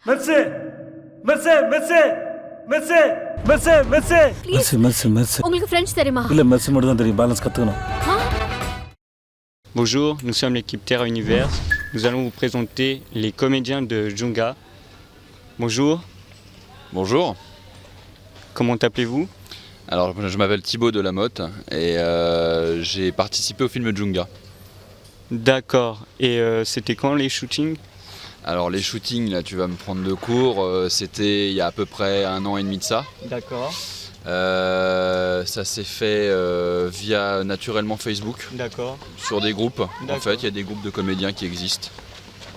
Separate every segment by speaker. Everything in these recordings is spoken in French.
Speaker 1: Merci. Merci, merci. Merci, merci, merci.
Speaker 2: Mercy Mercy Mercy
Speaker 3: உங்களுக்கு பிரெஞ்சு தெரியுமா?
Speaker 2: இல்லை மெர்சி மட்டும் தான் தெரியும், பேலன்ஸ் கற்றுக்கணும்.
Speaker 4: Bonjour, nous sommes l'équipe Terra Univers. Nous allons vous présenter les comédiens de Djunga. Bonjour,
Speaker 5: Bonjour,
Speaker 4: comment appelez-vous?
Speaker 5: alors je m'appelle Thibaut Delamotte et j'ai participé au film Djunga.
Speaker 4: D'accord, et c'était quand les shootings?
Speaker 5: Alors les shootings, là tu vas me prendre de court, c'était il y a à peu près 1 an et demi de ça.
Speaker 4: D'accord,
Speaker 5: Ça s'est fait via naturellement Facebook,
Speaker 4: d'accord,
Speaker 5: sur des groupes. En
Speaker 4: D'accord.
Speaker 5: fait, il y a des groupes de comédiens qui existent.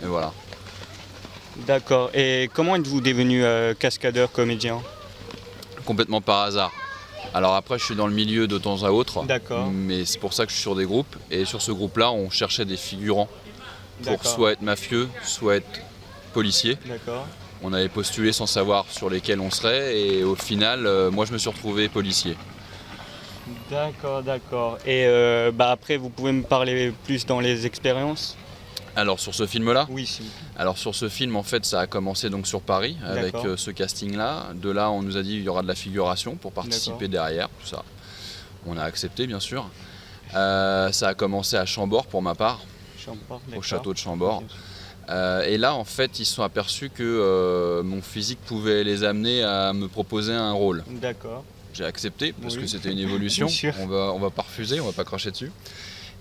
Speaker 5: Et voilà.
Speaker 4: d'accord. Et comment êtes-vous devenu cascadeur comédien?
Speaker 5: Complètement par hasard. Alors après, je suis dans le milieu de temps à autre,
Speaker 4: D'accord.
Speaker 5: mais c'est pour ça que je suis sur des groupes. Et sur ce groupe-là, on cherchait des figurants pour
Speaker 4: D'accord.
Speaker 5: soit être mafieux, soit être policier.
Speaker 4: D'accord.
Speaker 5: On avait postulé sans savoir sur lesquels on serait et au final, moi je me suis retrouvé policier.
Speaker 4: D'accord, d'accord. Et après, vous pouvez me parler plus dans les expériences?
Speaker 5: Alors sur ce film-là,
Speaker 4: Oui, s'il vous plaît.
Speaker 5: alors sur ce film en fait ça a commencé donc sur Paris avec
Speaker 4: D'accord.
Speaker 5: ce casting-là. De là on nous a dit il y aura de la figuration pour participer derrière, tout ça. On a accepté bien sûr. Ça a commencé à Chambord pour ma part,
Speaker 4: Chambord,
Speaker 5: au
Speaker 4: d'accord.
Speaker 5: château de Chambord. Et là en fait ils se sont aperçus que mon physique pouvait les amener à me proposer un rôle.
Speaker 4: D'accord.
Speaker 5: J'ai accepté parce
Speaker 4: Oui.
Speaker 5: que c'était une évolution,
Speaker 4: Bien sûr.
Speaker 5: on va pas refuser, on va pas cracher dessus.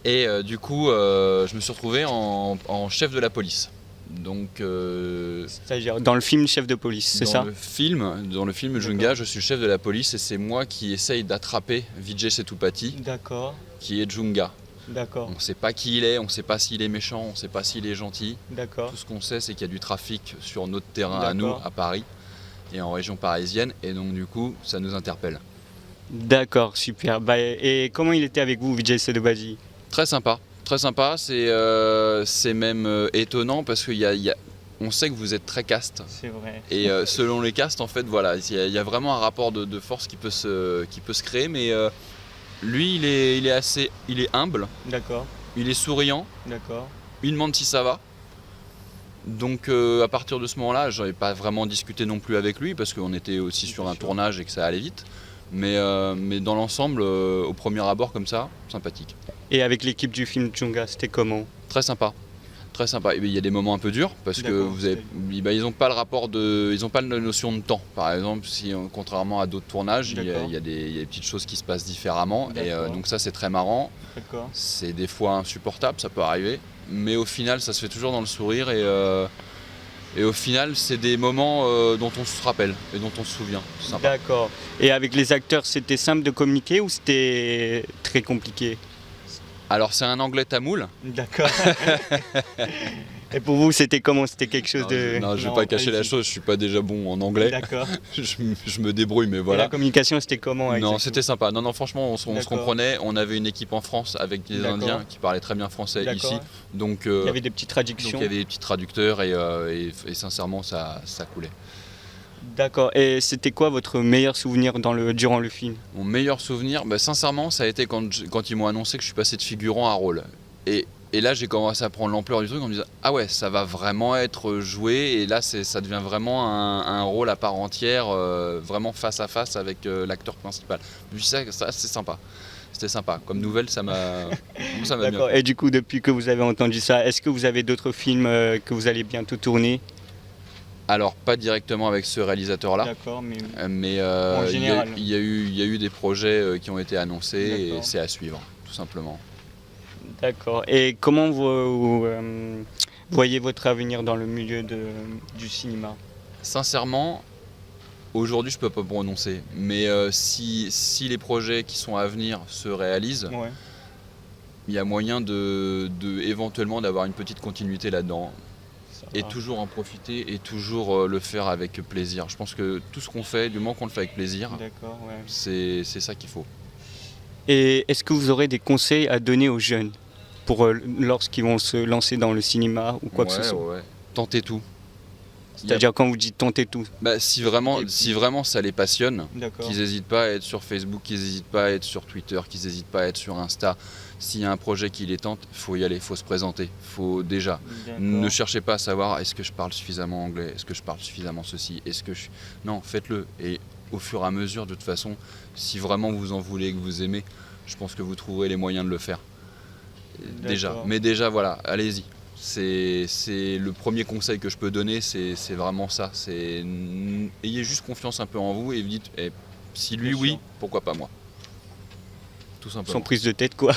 Speaker 5: Et du coup, je me suis retrouvé en chef de la police. Donc,
Speaker 4: C'est-à-dire dans le film Chef de police, c'est ça?
Speaker 5: dans le film Djunga, je suis chef de la police et c'est moi qui essaye d'attraper Vijay Sethupathi,
Speaker 4: D'accord,
Speaker 5: qui est Djunga.
Speaker 4: d'accord,
Speaker 5: On ne sait pas qui il est, on ne sait pas s'il est méchant, on ne sait pas s'il est gentil.
Speaker 4: d'accord.
Speaker 5: Tout ce qu'on sait, c'est qu'il y a du trafic sur notre terrain à nous,
Speaker 4: D'accord.
Speaker 5: à Paris et en région parisienne. Et donc, du coup, ça nous interpelle.
Speaker 4: D'accord, super. Et comment il était avec vous, Vijay Sethupathi?
Speaker 5: Très sympa, très sympa. C'est même étonnant parce on sait que vous êtes très caste.
Speaker 4: C'est vrai.
Speaker 5: Et selon les castes, en fait, voilà, il y a vraiment un rapport de force qui peut se créer. Mais lui, il est humble,
Speaker 4: D'accord,
Speaker 5: il est souriant,
Speaker 4: d'accord.
Speaker 5: il demande si ça va. Donc à partir de ce moment-là, je n'avais pas vraiment discuté non plus avec lui parce qu'on était aussi sur un tournage et que ça allait vite. Mais dans l'ensemble, au premier abord comme ça, sympathique.
Speaker 4: Et avec l'équipe du film Djunga, c'était comment?
Speaker 5: Très sympa. Très sympa. Et il y a des moments un peu durs parce que
Speaker 4: D'accord,
Speaker 5: ils n'ont pas le rapport ils n'ont pas la notion de temps. Par exemple, si contrairement à d'autres tournages,
Speaker 4: D'accord.
Speaker 5: il y a des petites choses qui se passent différemment. Et
Speaker 4: D'accord.
Speaker 5: donc ça, c'est très marrant.
Speaker 4: D'accord.
Speaker 5: C'est des fois insupportable, ça peut arriver. Mais au final, ça se fait toujours dans le sourire. Et au final, c'est des moments dont on se rappelle et dont on se souvient. C'est sympa.
Speaker 4: D'accord. Et avec les acteurs, c'était simple de communiquer ou c'était très compliqué?
Speaker 5: Alors, c'est un anglais tamoul.
Speaker 4: D'accord. Et pour vous, c'était comment? C'était quelque chose de...
Speaker 5: Non, je vais pas cacher la
Speaker 4: allez-y.
Speaker 5: chose, je suis pas déjà bon en anglais.
Speaker 4: D'accord.
Speaker 5: Je me débrouille, mais
Speaker 4: Et
Speaker 5: voilà.
Speaker 4: la communication, c'était comment?
Speaker 5: Non,
Speaker 4: exactement?
Speaker 5: c'était sympa. Non, non, franchement, on se
Speaker 4: D'accord.
Speaker 5: comprenait. On avait une équipe en France avec des
Speaker 4: D'accord.
Speaker 5: Indiens qui parlaient très bien français
Speaker 4: D'accord.
Speaker 5: ici. Donc,
Speaker 4: Il y avait des petites
Speaker 5: donc,
Speaker 4: traductions.
Speaker 5: il y avait des petits traducteurs et sincèrement, ça coulait.
Speaker 4: D'accord. Et c'était quoi votre meilleur souvenir durant le film?
Speaker 5: Mon meilleur souvenir, sincèrement, ça a été quand ils m'ont annoncé que je suis passé de figurant à rôle. Et là, j'ai commencé à prendre l'ampleur du truc en me disant ah ouais, ça va vraiment être joué. Et là, ça devient vraiment un rôle à part entière, vraiment face à face avec l'acteur principal. Puis ça c'est sympa. C'était sympa. Comme nouvelle, ça m'a bien.
Speaker 4: D'accord. Et du coup, depuis que vous avez entendu ça, est-ce que vous avez d'autres films que vous allez bientôt tourner?
Speaker 5: Alors, pas directement avec ce réalisateur-là.
Speaker 4: D'accord, mais...
Speaker 5: Mais
Speaker 4: En général.
Speaker 5: il y a eu des projets qui ont été annoncés et
Speaker 4: D'accord.
Speaker 5: c'est à suivre, tout simplement.
Speaker 4: D'accord. Et comment vous voyez votre avenir dans le milieu du cinéma?
Speaker 5: Sincèrement, aujourd'hui, je peux pas prononcer. Mais si les projets qui sont à venir se réalisent,
Speaker 4: Ouais.
Speaker 5: il y a moyen éventuellement d'avoir une petite continuité là-dedans.
Speaker 4: Ça
Speaker 5: Et
Speaker 4: va.
Speaker 5: toujours en profiter et toujours le faire avec plaisir. Je pense que tout ce qu'on fait, du moment qu'on le fait avec plaisir,
Speaker 4: D'accord, ouais.
Speaker 5: c'est ça qu'il faut.
Speaker 4: Et est-ce que vous aurez des conseils à donner aux jeunes lorsqu'ils vont se lancer dans le cinéma ou quoi que ce soit?
Speaker 5: Ouais. Tentez tout.
Speaker 4: C'est-à-dire quand vous dites tenter tout.
Speaker 5: Bah, si vraiment ça les passionne,
Speaker 4: D'accord.
Speaker 5: qu'ils n'hésitent pas à être sur Facebook, qu'ils n'hésitent pas à être sur Twitter, qu'ils n'hésitent pas à être sur Insta. S'il y a un projet qui les tente, il faut y aller, il faut se présenter. Faut déjà. Ne cherchez pas à savoir est-ce que je parle suffisamment anglais, est-ce que je parle suffisamment ceci, est-ce que je... Non, faites-le. Et au fur et à mesure, de toute façon, si vraiment vous en voulez et que vous aimez, je pense que vous trouverez les moyens de le faire. Déjà. Mais déjà, voilà, allez-y. C'est le premier conseil que je peux donner, c'est vraiment ça. Ayez juste confiance un peu en vous et vous dites, si lui, oui, pourquoi pas moi. Tout simplement.
Speaker 4: Sans prise de tête, quoi.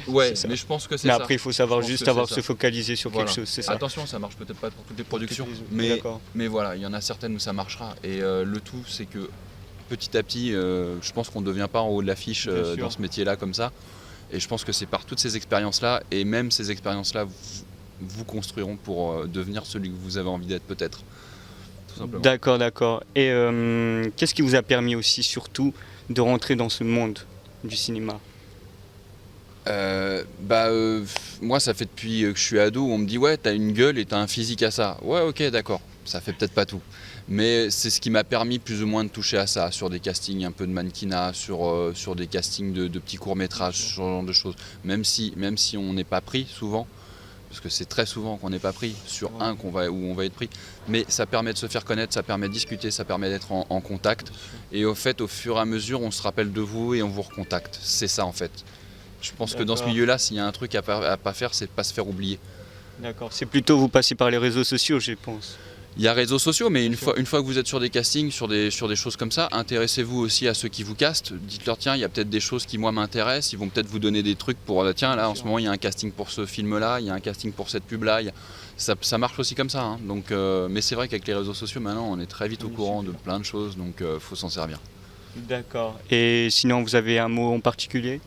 Speaker 5: Ouais, mais je pense que c'est
Speaker 4: Mais
Speaker 5: ça.
Speaker 4: après, il faut savoir
Speaker 5: Je pense
Speaker 4: juste
Speaker 5: que
Speaker 4: avoir
Speaker 5: c'est
Speaker 4: se
Speaker 5: ça.
Speaker 4: focaliser sur
Speaker 5: Voilà.
Speaker 4: quelque chose, c'est ça.
Speaker 5: Attention, ça marche peut-être pas pour toutes les productions,
Speaker 4: D'accord.
Speaker 5: mais voilà, il y en a certaines où ça marchera. Et le tout, c'est que petit à petit, je pense qu'on ne devient pas en haut de l'affiche
Speaker 4: Bien sûr.
Speaker 5: dans ce métier-là comme ça. Et je pense que c'est par toutes ces expériences-là, et même ces expériences-là, vous construiront pour devenir celui que vous avez envie d'être peut-être. Tout simplement.
Speaker 4: D'accord. Et qu'est-ce qui vous a permis aussi, surtout, de rentrer dans ce monde du cinéma?
Speaker 5: Moi, ça fait depuis que je suis ado, on me dit ouais, t'as une gueule et t'as un physique à ça. Ouais, ok, d'accord, ça fait peut-être pas tout. Mais c'est ce qui m'a permis plus ou moins de toucher à ça, sur des castings un peu de mannequinat, sur des castings de petits courts-métrages, ce genre de choses. Même si on n'est pas pris souvent, parce que c'est très souvent qu'on n'est pas pris sur un où on va être pris, mais ça permet de se faire connaître, ça permet de discuter, ça permet d'être en contact. Et au fait, au fur et à mesure, on se rappelle de vous et on vous recontacte. C'est ça en fait. Je pense que dans ce milieu-là, s'il y a un truc à pas faire, c'est de pas se faire oublier.
Speaker 4: D'accord. C'est plutôt vous passez par les réseaux sociaux, je pense.
Speaker 5: Il y a réseaux sociaux, mais une fois que vous êtes sur des castings, sur des choses comme ça, intéressez-vous aussi à ceux qui vous castent. Dites-leur, tiens, il y a peut-être des choses qui, moi, m'intéressent. Ils vont peut-être vous donner des trucs pour, tiens, là, en ce moment, il y a un casting pour ce film-là, il y a un casting pour cette pub-là. Ça marche aussi comme ça. Hein. Donc, mais c'est vrai qu'avec les réseaux sociaux, maintenant, on est très vite au courant de plein de choses, donc il faut s'en servir.
Speaker 4: D'accord. Et sinon, vous avez un mot en particulier?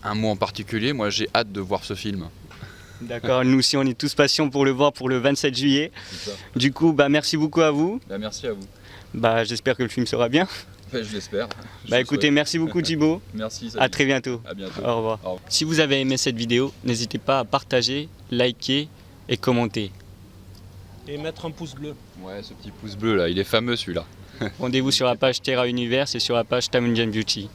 Speaker 5: Un mot en particulier, moi, j'ai hâte de voir ce film.
Speaker 4: D'accord, nous aussi on est tous patients pour le voir pour le 27 juillet. Du coup, merci beaucoup à vous.
Speaker 5: Merci à vous.
Speaker 4: J'espère que le film sera bien.
Speaker 5: Je l'espère.
Speaker 4: Écoutez, merci beaucoup Thibaut.
Speaker 5: Merci.
Speaker 4: À très bientôt.
Speaker 5: À bientôt.
Speaker 4: Au revoir. Si vous avez aimé cette vidéo, n'hésitez pas à partager, liker et commenter.
Speaker 1: Et mettre un pouce bleu.
Speaker 5: Ouais, ce petit pouce bleu là, il est fameux celui-là.
Speaker 4: Rendez-vous sur la page Terra Univers et sur la page Tamundian Beauty.